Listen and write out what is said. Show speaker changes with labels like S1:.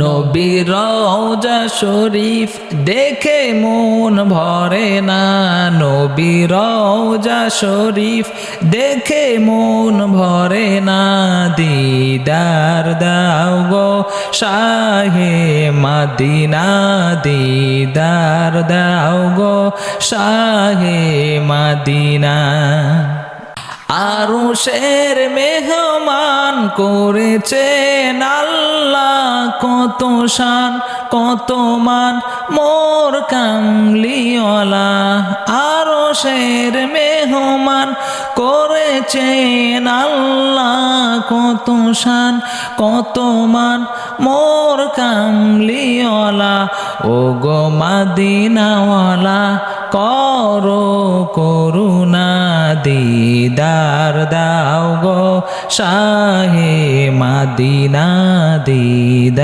S1: নবীর রওজা শরীফ দেখে মন ভরে না, নবীর রওজা শরীফ দেখে মন ভরে না। দিদার দাও গো শাহে মদিনা, দিদার দাও গো শাহে মদিনা। আরশের মেহমান করেছেন আল্লাহ, কত শান কত মান মোর কামলিওয়ালা। আরশের মেহমান করেছেন আল্লাহ, কত শান কত মান মোর কামলিওয়ালা। ও গো মদিনাওয়ালা করো করুণা, দিদার দাও গো শাহে মদিনা, দিদার।